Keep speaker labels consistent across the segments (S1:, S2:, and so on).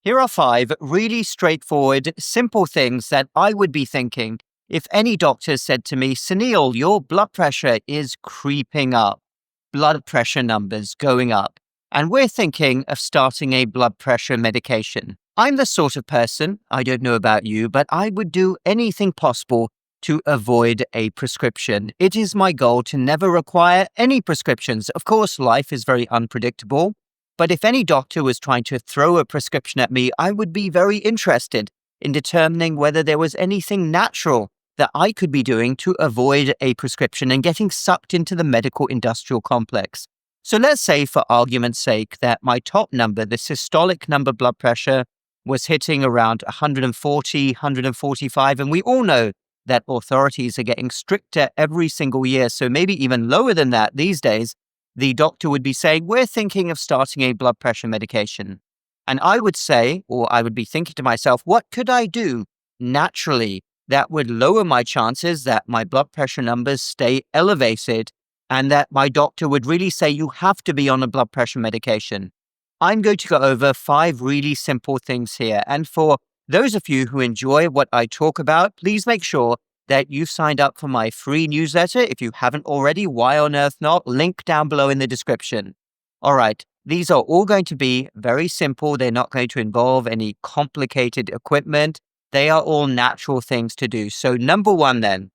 S1: Here are 5 really straightforward, simple things that I would be thinking if any doctor said to me, Suneel, your blood pressure is creeping up, blood pressure numbers going up, and we're thinking of starting a blood pressure medication. I'm the sort of person, I don't know about you, but I would do anything possible to avoid a prescription. It is my goal to never require any prescriptions. Of course, life is very unpredictable. But if any doctor was trying to throw a prescription at me, I would be very interested in determining whether there was anything natural that I could be doing to avoid a prescription and getting sucked into the medical industrial complex. So let's say, for argument's sake, that my top number, the systolic number blood pressure, was hitting around 140, 145. And we all know that authorities are getting stricter every single year, so maybe even lower than that these days. The doctor would be saying, we're thinking of starting a blood pressure medication. And I would say, or I would be thinking to myself, what could I do naturally that would lower my chances that my blood pressure numbers stay elevated and that my doctor would really say, you have to be on a blood pressure medication? I'm going to go over 5 really simple things here. And for those of you who enjoy what I talk about, please make sure that you've signed up for my free newsletter. If you haven't already, why on earth not? Link down below in the description. All right, these are all going to be very simple. They're not going to involve any complicated equipment. They are all natural things to do. So number 1 then,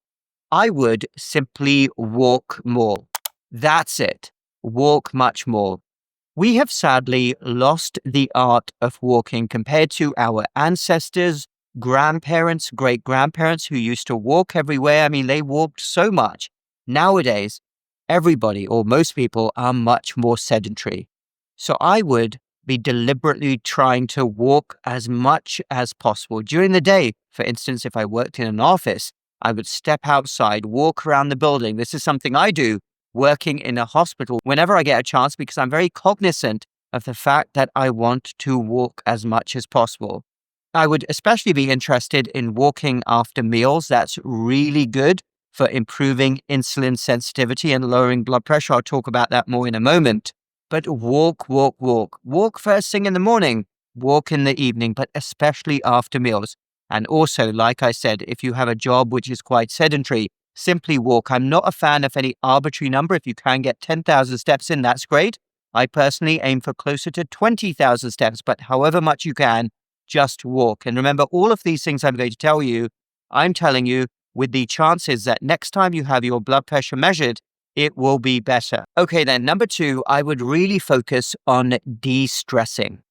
S1: I would simply walk more. That's it. Walk much more. We have sadly lost the art of walking compared to our ancestors, grandparents, great-grandparents who used to walk everywhere. I mean, they walked so much. Nowadays, everybody or most people are much more sedentary. So I would be deliberately trying to walk as much as possible during the day. For instance, if I worked in an office, I would step outside, walk around the building. This is something I do working in a hospital whenever I get a chance, because I'm very cognizant of the fact that I want to walk as much as possible. I would especially be interested in walking after meals. That's really good for improving insulin sensitivity and lowering blood pressure. I'll talk about that more in a moment. But walk, walk, walk. Walk first thing in the morning, walk in the evening, but especially after meals. And also, like I said, if you have a job which is quite sedentary, simply walk. I'm not a fan of any arbitrary number. If you can get 10,000 steps in, that's great. I personally aim for closer to 20,000 steps, but however much you can, just walk. And remember, all of these things I'm going to tell you, I'm telling you with the chances that next time you have your blood pressure measured, it will be better. Okay, then number 2, I would really focus on de-stressing.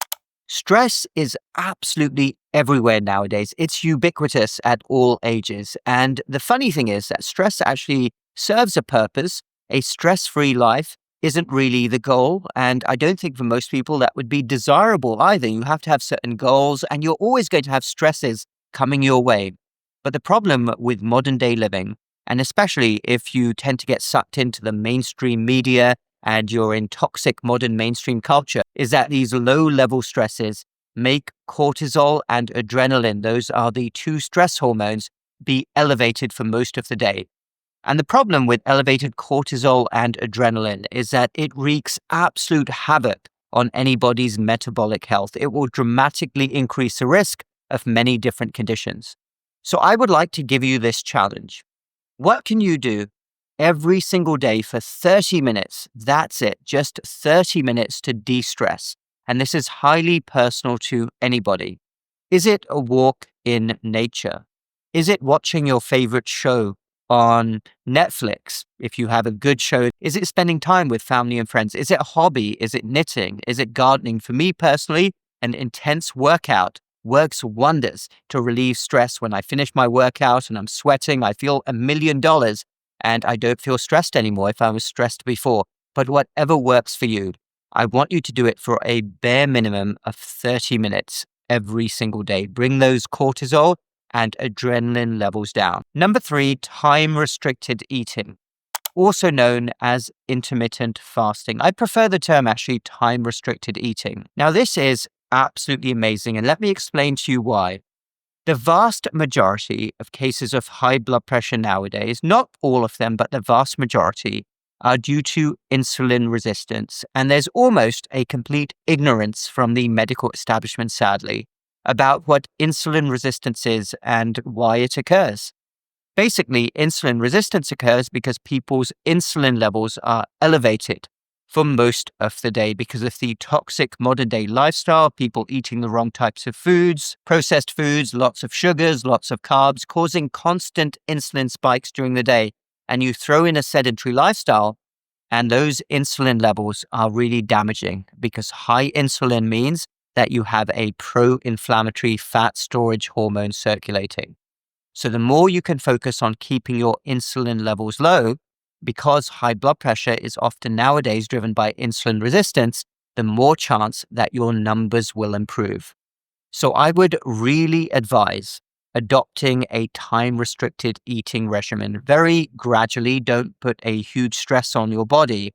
S1: Stress is absolutely everywhere nowadays. It's ubiquitous at all ages. And the funny thing is that stress actually serves a purpose. A stress-free life isn't really the goal. And I don't think for most people that would be desirable either. You have to have certain goals and you're always going to have stresses coming your way. But the problem with modern day living, and especially if you tend to get sucked into the mainstream media and you're in toxic modern mainstream culture, is that these low-level stresses make cortisol and adrenaline, those are the 2 stress hormones, be elevated for most of the day. And the problem with elevated cortisol and adrenaline is that it wreaks absolute havoc on anybody's metabolic health. It will dramatically increase the risk of many different conditions. So I would like to give you this challenge. What can you do every single day for 30 minutes? That's it, just 30 minutes to de-stress. And this is highly personal to anybody. Is it a walk in nature? Is it watching your favorite show on Netflix? If you have a good show, is it spending time with family and friends? Is it a hobby? Is it knitting? Is it gardening? For me personally, an intense workout works wonders to relieve stress. When I finish my workout and I'm sweating, I feel $1 million and I don't feel stressed anymore if I was stressed before. But whatever works for you, I want you to do it for a bare minimum of 30 minutes every single day. Bring those cortisol and adrenaline levels down. Number 3, time-restricted eating, also known as intermittent fasting. I prefer the term actually time-restricted eating. Now, this is absolutely amazing, and let me explain to you why. The vast majority of cases of high blood pressure nowadays, not all of them, but the vast majority, are due to insulin resistance. And there's almost a complete ignorance from the medical establishment, sadly, about what insulin resistance is and why it occurs. Basically, insulin resistance occurs because people's insulin levels are elevated for most of the day because of the toxic modern day lifestyle, people eating the wrong types of foods, processed foods, lots of sugars, lots of carbs, causing constant insulin spikes during the day. And you throw in a sedentary lifestyle, and those insulin levels are really damaging because high insulin means that you have a pro-inflammatory fat storage hormone circulating. So the more you can focus on keeping your insulin levels low, because high blood pressure is often nowadays driven by insulin resistance, the more chance that your numbers will improve. So I would really advise adopting a time-restricted eating regimen. Very gradually, don't put a huge stress on your body.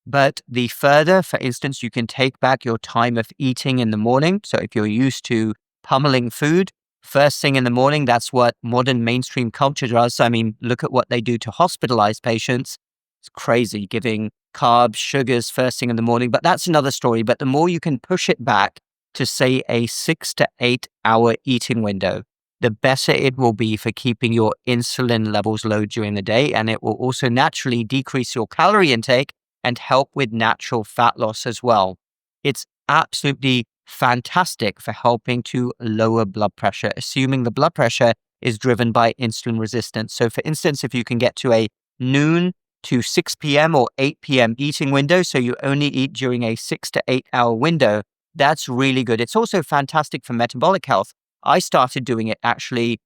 S1: But the further, for instance, you can take back your time of eating in the morning. So if you're used to pummeling food, first thing in the morning, that's what modern mainstream culture does. I mean, look at what they do to hospitalized patients. It's crazy, giving carbs, sugars first thing in the morning. But that's another story. But the more you can push it back to, say, a 6 to 8 hour eating window, the better it will be for keeping your insulin levels low during the day. And it will also naturally decrease your calorie intake and help with natural fat loss as well. It's absolutely fantastic for helping to lower blood pressure, assuming the blood pressure is driven by insulin resistance. So for instance, if you can get to a noon to 6 p.m. or 8 p.m. eating window, so you only eat during a 6 to 8 hour window, that's really good. It's also fantastic for metabolic health. I started doing it actually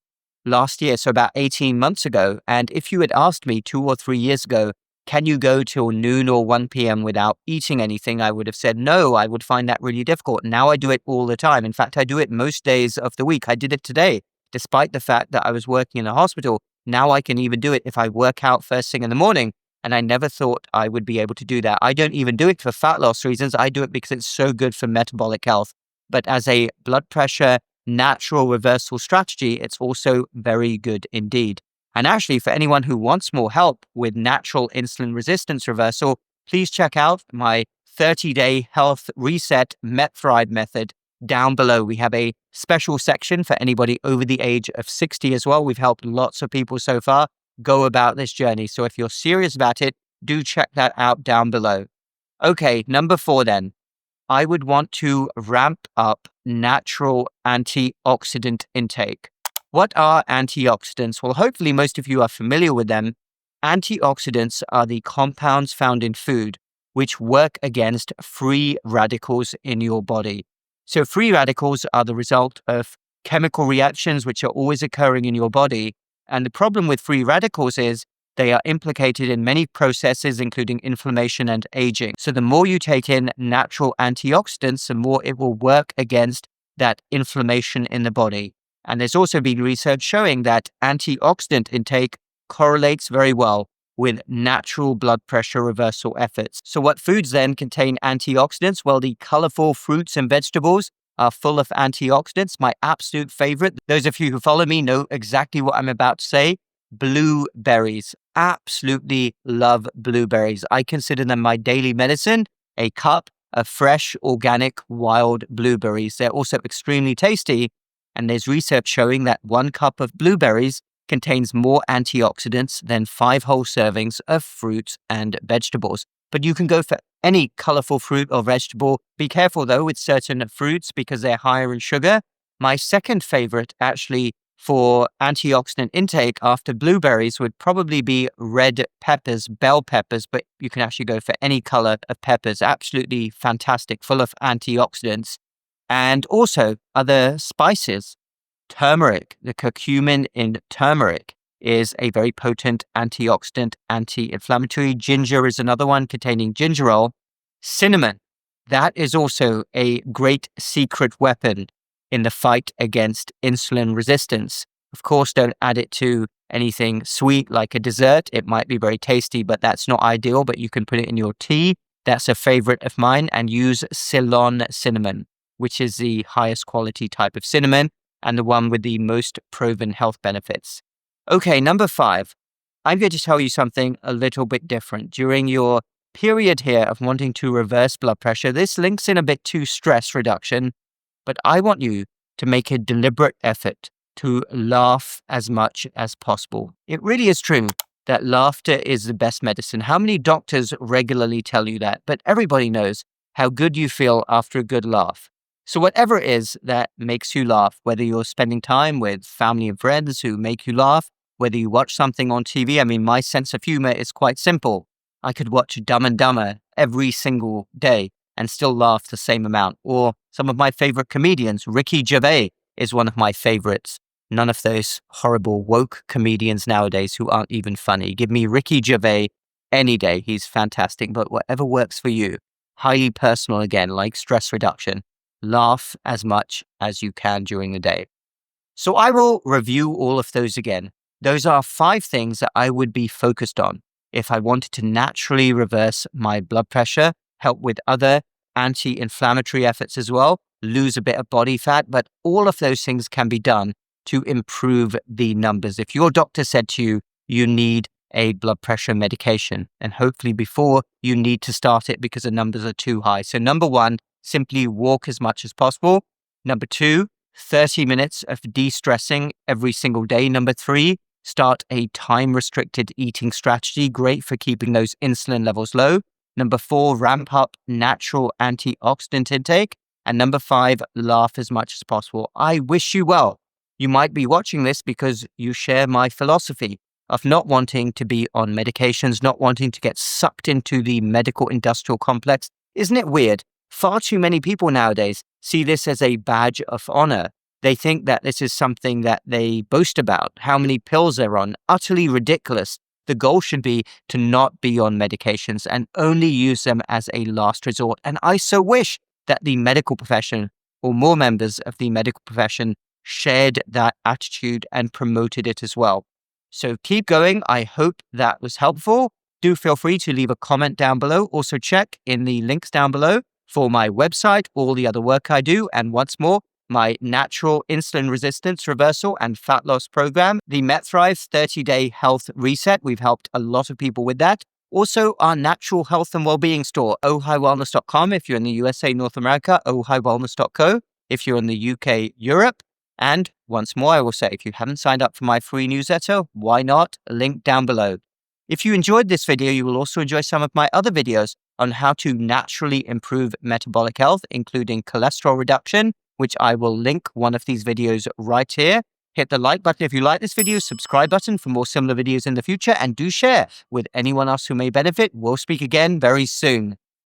S1: last year, so about 18 months ago. And if you had asked me 2 or 3 years ago, can you go till noon or 1 p.m. without eating anything? I would have said no. I would find that really difficult. Now I do it all the time. In fact, I do it most days of the week. I did it today, despite the fact that I was working in a hospital. Now I can even do it if I work out first thing in the morning. And I never thought I would be able to do that. I don't even do it for fat loss reasons. I do it because it's so good for metabolic health. But as a blood pressure natural reversal strategy, it's also very good indeed. And actually, for anyone who wants more help with natural insulin resistance reversal, please check out my 30-day health reset MET-Thrive method down below. We have a special section for anybody over the age of 60 as well. We've helped lots of people so far go about this journey. So if you're serious about it, do check that out down below. Okay, number 4 then. I would want to ramp up natural antioxidant intake. What are antioxidants? Well, hopefully most of you are familiar with them. Antioxidants are the compounds found in food which work against free radicals in your body. So free radicals are the result of chemical reactions which are always occurring in your body. And the problem with free radicals is they are implicated in many processes, including inflammation and aging. So the more you take in natural antioxidants, the more it will work against that inflammation in the body. And there's also been research showing that antioxidant intake correlates very well with natural blood pressure reversal efforts. So what foods then contain antioxidants? Well, the colorful fruits and vegetables are full of antioxidants. My absolute favorite, those of you who follow me know exactly what I'm about to say, blueberries. Absolutely love blueberries. I consider them my daily medicine, a cup of fresh, organic, wild blueberries. They're also extremely tasty. And there's research showing that 1 cup of blueberries contains more antioxidants than 5 whole servings of fruits and vegetables. But you can go for any colorful fruit or vegetable. Be careful though with certain fruits because they're higher in sugar. My second favorite actually for antioxidant intake after blueberries would probably be red peppers, bell peppers, but you can actually go for any color of peppers. Absolutely fantastic, full of antioxidants. And also other spices. Turmeric, the curcumin in turmeric is a very potent antioxidant, anti-inflammatory. Ginger is another one containing gingerol. Cinnamon, that is also a great secret weapon in the fight against insulin resistance. Of course, don't add it to anything sweet like a dessert. It might be very tasty, but that's not ideal, but you can put it in your tea. That's a favorite of mine. And use Ceylon cinnamon, which is the highest quality type of cinnamon and the one with the most proven health benefits. Okay, number 5. I'm going to tell you something a little bit different. During your period here of wanting to reverse blood pressure, this links in a bit to stress reduction, but I want you to make a deliberate effort to laugh as much as possible. It really is true that laughter is the best medicine. How many doctors regularly tell you that? But everybody knows how good you feel after a good laugh. So whatever it is that makes you laugh, whether you're spending time with family and friends who make you laugh, whether you watch something on TV, I mean, my sense of humor is quite simple. I could watch Dumb and Dumber every single day and still laugh the same amount. Or some of my favorite comedians, Ricky Gervais is one of my favorites. None of those horrible woke comedians nowadays who aren't even funny. Give me Ricky Gervais any day. He's fantastic, but whatever works for you. Highly personal again, like stress reduction. Laugh as much as you can during the day. So I will review all of those again. Those are 5 things that I would be focused on if I wanted to naturally reverse my blood pressure, help with other anti-inflammatory efforts as well, lose a bit of body fat, but all of those things can be done to improve the numbers. If your doctor said to you, you need a blood pressure medication, and hopefully before you need to start it because the numbers are too high. So number 1, simply walk as much as possible. Number 2, 30 minutes of de-stressing every single day. Number 3, start a time-restricted eating strategy, great for keeping those insulin levels low. Number 4, ramp up natural antioxidant intake. And number 5, laugh as much as possible. I wish you well. You might be watching this because you share my philosophy of not wanting to be on medications, not wanting to get sucked into the medical industrial complex. Isn't it weird? Far too many people nowadays see this as a badge of honor. They think that this is something that they boast about, how many pills they're on. Utterly ridiculous. The goal should be to not be on medications and only use them as a last resort. And I so wish that the medical profession or more members of the medical profession shared that attitude and promoted it as well. So keep going. I hope that was helpful. Do feel free to leave a comment down below. Also check in the links down below for my website, all the other work I do, and once more, my natural insulin resistance reversal and fat loss program, the MetThrive 30-day health reset. We've helped a lot of people with that. Also, our natural health and well-being store, ohiwellness.com if you're in the USA, North America, ohiwellness.co if you're in the UK, Europe. And once more, I will say, if you haven't signed up for my free newsletter, why not? Link down below. If you enjoyed this video, you will also enjoy some of my other videos on how to naturally improve metabolic health, including cholesterol reduction, which I will link one of these videos right here. Hit the like button if you like this video, subscribe button for more similar videos in the future, and do share with anyone else who may benefit. We'll speak again very soon.